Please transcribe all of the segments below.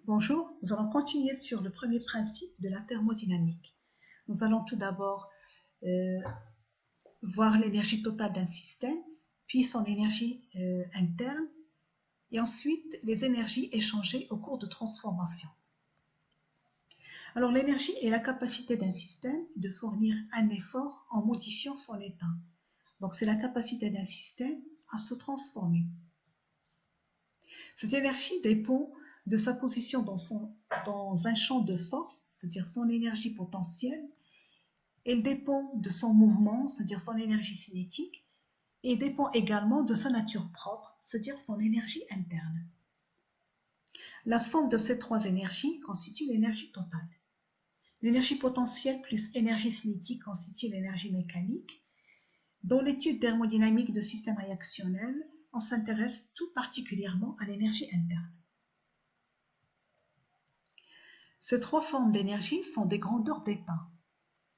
Bonjour, nous allons continuer sur le premier principe de la thermodynamique. Nous allons tout d'abord voir l'énergie totale d'un système, puis son énergie interne, et ensuite les énergies échangées au cours de transformation. Alors l'énergie est la capacité d'un système de fournir un effort en modifiant son état. Donc c'est la capacité d'un système à se transformer. Cette énergie dépend de sa position dans un champ de force, c'est-à-dire son énergie potentielle. Elle dépend de son mouvement, c'est-à-dire son énergie cinétique, et dépend également de sa nature propre, c'est-à-dire son énergie interne. La somme de ces trois énergies constitue l'énergie totale. L'énergie potentielle plus énergie cinétique constitue l'énergie mécanique. Dans l'étude thermodynamique de systèmes réactionnels, on s'intéresse tout particulièrement à l'énergie interne. Ces trois formes d'énergie sont des grandeurs d'état.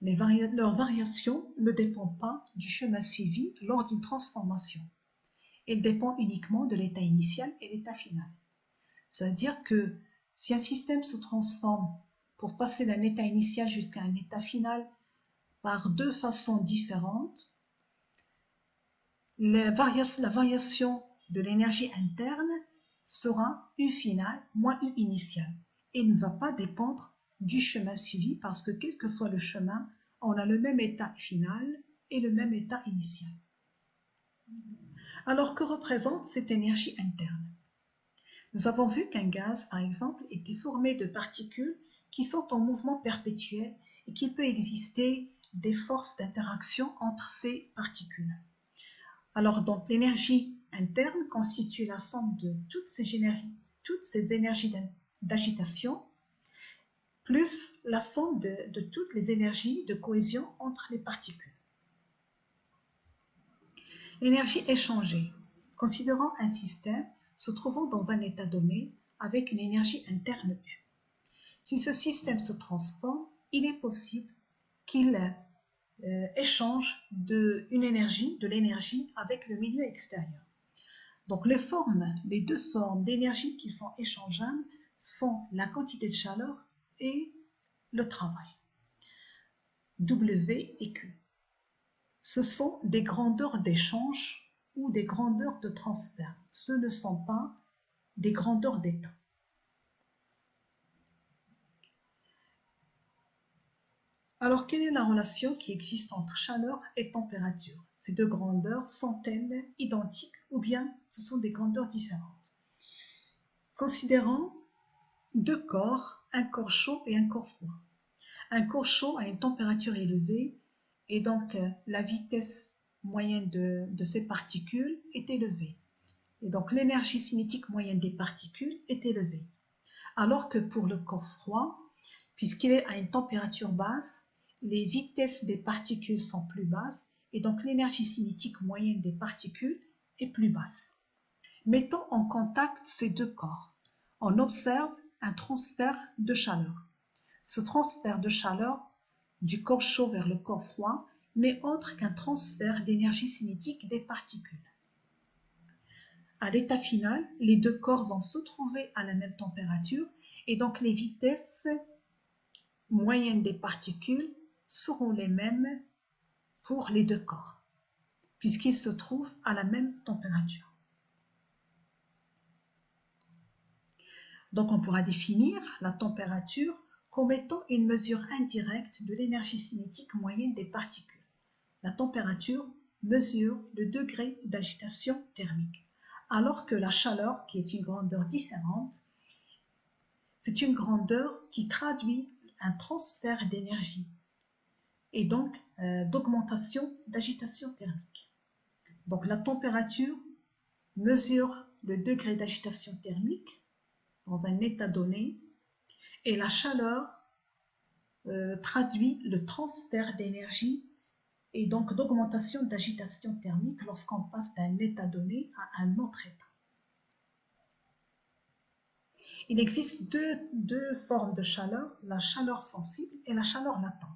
Leur variation ne dépend pas du chemin suivi lors d'une transformation. Elle dépend uniquement de l'état initial et l'état final. C'est-à-dire que si un système se transforme pour passer d'un état initial jusqu'à un état final par deux façons différentes, la variation de l'énergie interne sera U final moins U initial et ne va pas dépendre du chemin suivi parce que quel que soit le chemin, on a le même état final et le même état initial. Alors que représente cette énergie interne? Nous avons vu qu'un gaz, par exemple, était formé de particules qui sont en mouvement perpétuel et qu'il peut exister des forces d'interaction entre ces particules. Alors, donc, l'énergie interne constitue la somme de toutes ces énergies d'agitation, plus la somme de toutes les énergies de cohésion entre les particules. Énergie échangée. Considérons un système se trouvant dans un état donné avec une énergie interne U. Si ce système se transforme, il est possible qu'il échange de l'énergie avec le milieu extérieur. Donc les deux formes d'énergie qui sont échangeables sont la quantité de chaleur et le travail. W et Q. Ce sont des grandeurs d'échange ou des grandeurs de transfert. Ce ne sont pas des grandeurs d'état. Alors, quelle est la relation qui existe entre chaleur et température? Ces deux grandeurs sont-elles identiques ou bien ce sont des grandeurs différentes? Considérons deux corps, un corps chaud et un corps froid. Un corps chaud a une température élevée et donc la vitesse moyenne de ces particules est élevée. Et donc l'énergie cinétique moyenne des particules est élevée. Alors que pour le corps froid, puisqu'il est à une température basse, les vitesses des particules sont plus basses et donc l'énergie cinétique moyenne des particules est plus basse. Mettons en contact ces deux corps. On observe un transfert de chaleur. Ce transfert de chaleur du corps chaud vers le corps froid n'est autre qu'un transfert d'énergie cinétique des particules. À l'état final, les deux corps vont se trouver à la même température et donc les vitesses moyennes des particules seront les mêmes pour les deux corps, puisqu'ils se trouvent à la même température. Donc on pourra définir la température comme étant une mesure indirecte de l'énergie cinétique moyenne des particules. La température mesure le degré d'agitation thermique, alors que la chaleur, qui est une grandeur différente, c'est une grandeur qui traduit un transfert d'énergie et donc d'augmentation d'agitation thermique. Donc la température mesure le degré d'agitation thermique dans un état donné et la chaleur traduit le transfert d'énergie et donc d'augmentation d'agitation thermique lorsqu'on passe d'un état donné à un autre état. Il existe deux formes de chaleur, la chaleur sensible et la chaleur latente.